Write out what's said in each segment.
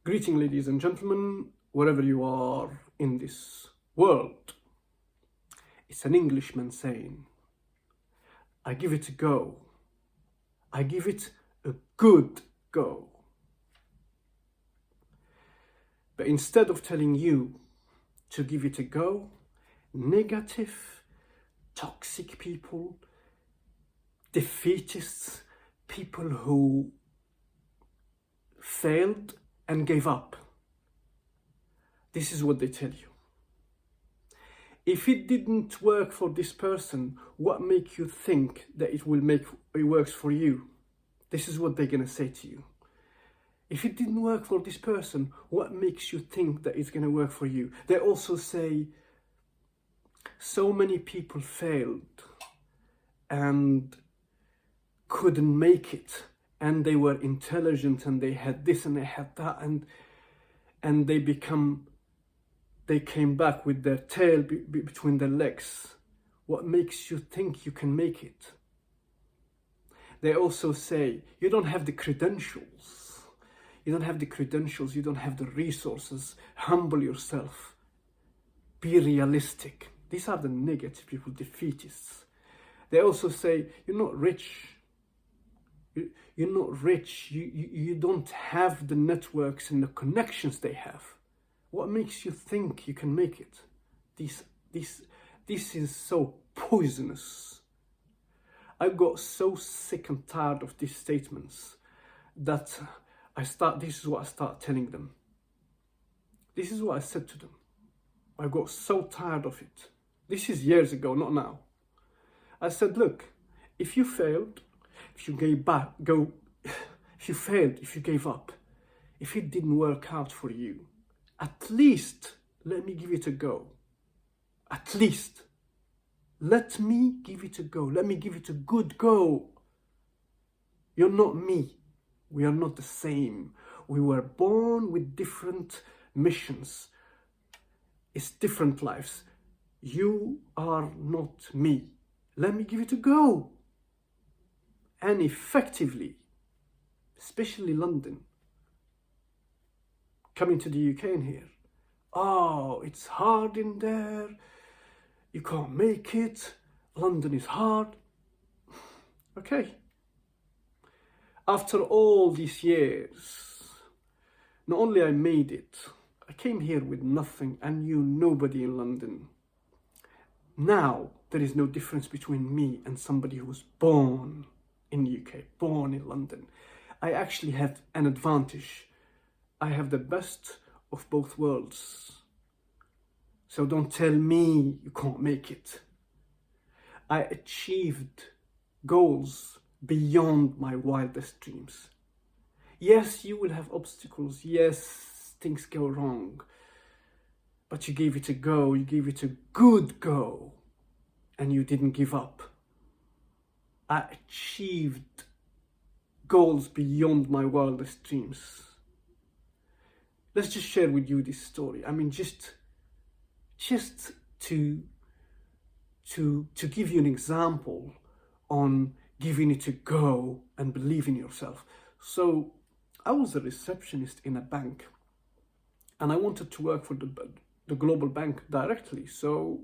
Greeting, ladies and gentlemen, wherever you are in this world. It's an Englishman saying, I give it a go. I give it a good go. But instead of telling you to give it a go, negative, toxic people, defeatists, people who failed and gave up. This is what they tell you. If it didn't work for this person, what makes you think that it works for you? This is what they're gonna say to you. If it didn't work for this person, what makes you think that it's gonna work for you? They also say, so many people failed and couldn't make it, and they were intelligent and they had this and they had that, and they came back with their tail between their legs. What makes you think you can make it? They also say, you don't have the credentials. You don't have the credentials, you don't have the resources. Humble yourself. Be realistic. These are the negative people, defeatists. They also say, you're not rich. You're not rich. You don't have the networks and the connections they have. What makes you think you can make it? This is so poisonous. I got so sick and tired of these statements that this is what I start telling them. This is what I said to them. I got so tired of it. This is years ago, not now. I said, look, if you failed, if you failed, if you gave up, if it didn't work out for you, at least let me give it a go. At least let me give it a go. Let me give it a good go. You're not me. We are not the same. We were born with different missions. It's different lives. You are not me. Let me give it a go. And effectively, especially London, coming to the UK in here, oh, it's hard in there, you can't make it, London is hard. Okay. After all these years, not only I made it, I came here with nothing and knew nobody in London. Now, there is no difference between me and somebody who was born in the UK, born in London. I actually have an advantage. I have the best of both worlds. So don't tell me you can't make it. I achieved goals beyond my wildest dreams. Yes, you will have obstacles. Yes, things go wrong. But you gave it a go. You gave it a good go. And you didn't give up. I achieved goals beyond my wildest dreams. Let's just share with you this story. I mean, just to give you an example on giving it a go and believe in yourself. So I was a receptionist in a bank and I wanted to work for the global bank directly. So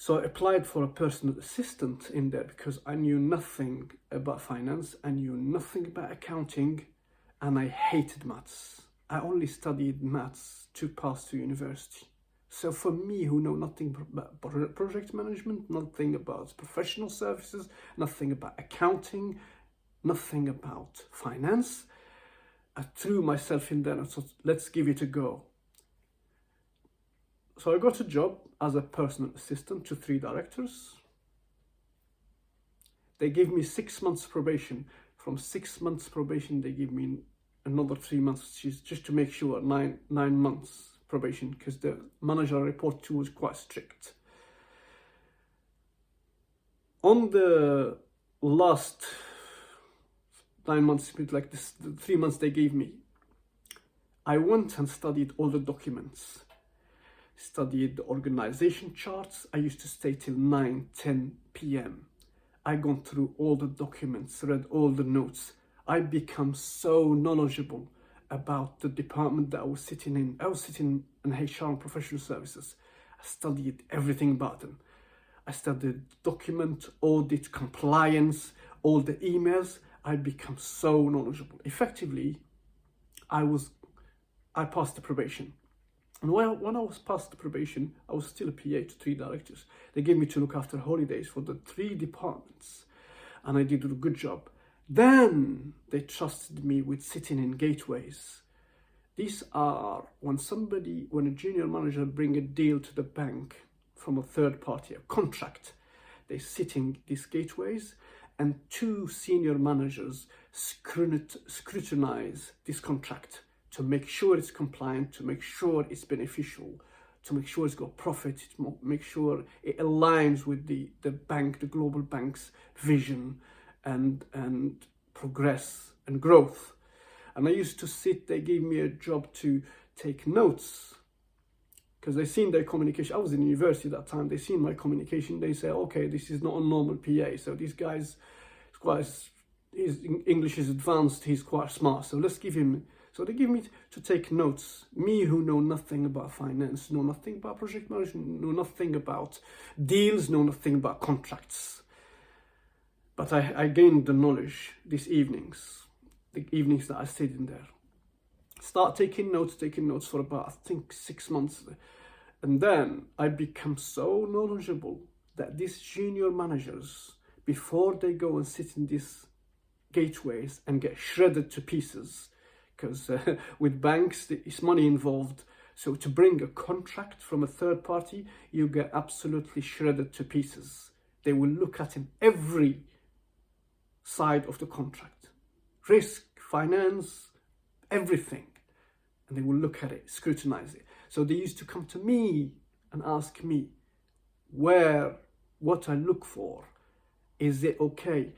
I applied for a personal assistant in there because I knew nothing about finance, I knew nothing about accounting, and I hated maths. I only studied maths to pass to university. So for me, who know nothing about project management, nothing about professional services, nothing about accounting, nothing about finance, I threw myself in there and thought, let's give it a go. So I got a job as a personal assistant to 3 directors. They gave me 6 months probation. From 6 months probation, they gave me another 3 months, just to make sure, 9 months probation, because the manager I report to was quite strict. On the last 9 months, like the 3 months they gave me, I went and studied all the documents. Studied the organization charts. I used to stay till 9-10 p.m. I gone through all the documents, read all the notes. I become so knowledgeable about the department that I was sitting in. I was sitting in HR and professional services. I studied everything about them. I studied document, audit, compliance, all the emails. I become so knowledgeable. Effectively, I passed the probation. And when I was past the probation, I was still a PA to 3 directors. They gave me to look after holidays for the 3 departments, and I did a good job. Then they trusted me with sitting in gateways. These are when a junior manager bring a deal to the bank from a third party, a contract. They sit in these gateways, and 2 senior managers scrutinize this contract to make sure it's compliant, to make sure it's beneficial, to make sure it's got profit, to make sure it aligns with the bank, the global bank's vision and progress and growth. And I used to sit, they gave me a job to take notes, because they seen their communication. I was in university at that time, they seen my communication, they say, okay, this is not a normal PA, so this guy's his English is advanced, he's quite smart, so let's give him. So they give me to take notes. Me, who know nothing about finance, know nothing about project management, know nothing about deals, know nothing about contracts. But I gained the knowledge these evenings, the evenings that I stayed in there. Start taking notes for about, I think, 6 months. And then I become so knowledgeable that these junior managers, before they go and sit in these gateways and get shredded to pieces, because with banks, it's money involved. So to bring a contract from a third party, you get absolutely shredded to pieces. They will look at every side of the contract. Risk, finance, everything. And they will look at it, scrutinize it. So they used to come to me and ask me what I look for. Is it okay?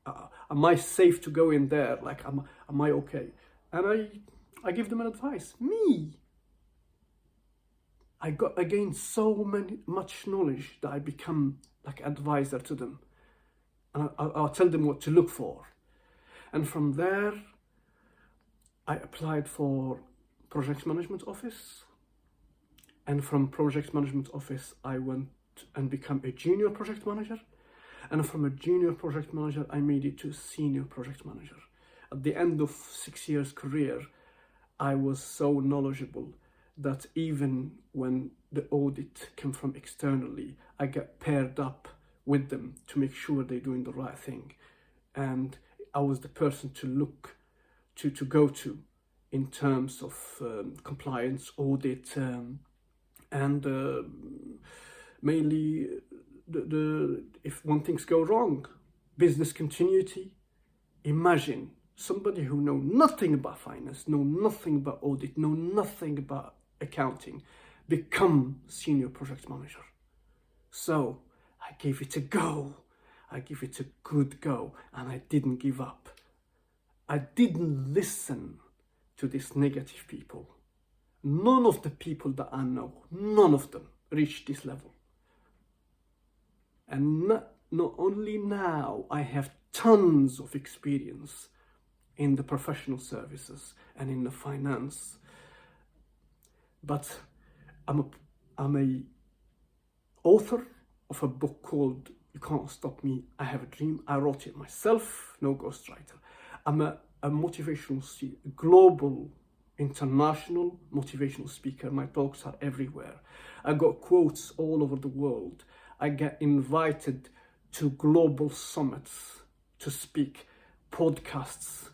Am I safe to go in there? Like, am I okay? And I give them an advice. I gained so much knowledge that I become like advisor to them. And I'll tell them what to look for. And from there, I applied for project management office. And from project management office, I went and become a junior project manager. And from a junior project manager, I made it to senior project manager. At the end of 6 years career, I was so knowledgeable that even when the audit came from externally, I get paired up with them to make sure they're doing the right thing. And I was the person to look to go to in terms of compliance, audit, and mainly if one things go wrong, business continuity. Imagine somebody who know nothing about finance, know nothing about audit, know nothing about accounting, become senior project manager. So I gave it a go. I gave it a good go, and I didn't give up. I didn't listen to these negative people. None of the people that I know, none of them reached this level. And not only now, I have tons of experience in the professional services and in the finance, but I'm a author of a book called You Can't Stop Me, I Have a Dream. I wrote it myself, no ghostwriter. I'm a motivational global, international motivational speaker. My talks are everywhere. I got quotes all over the world. I get invited to global summits to speak, podcasts.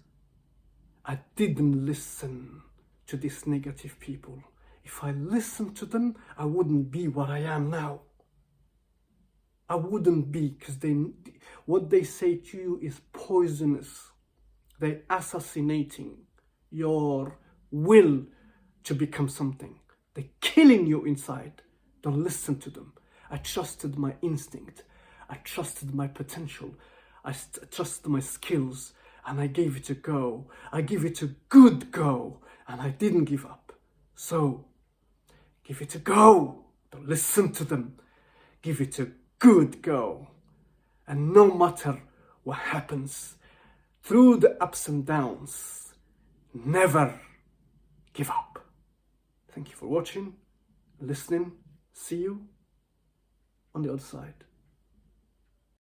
I didn't listen to these negative people. If I listened to them, I wouldn't be what I am now. I wouldn't be, because what they say to you is poisonous. They're assassinating your will to become something. They're killing you inside. Don't listen to them. I trusted my instinct. I trusted my potential. I trusted my skills, and I gave it a go. I gave it a good go, and I didn't give up. So, give it a go. Don't listen to them. Give it a good go. And no matter what happens, through the ups and downs, never give up. Thank you for watching, listening. See you on the other side.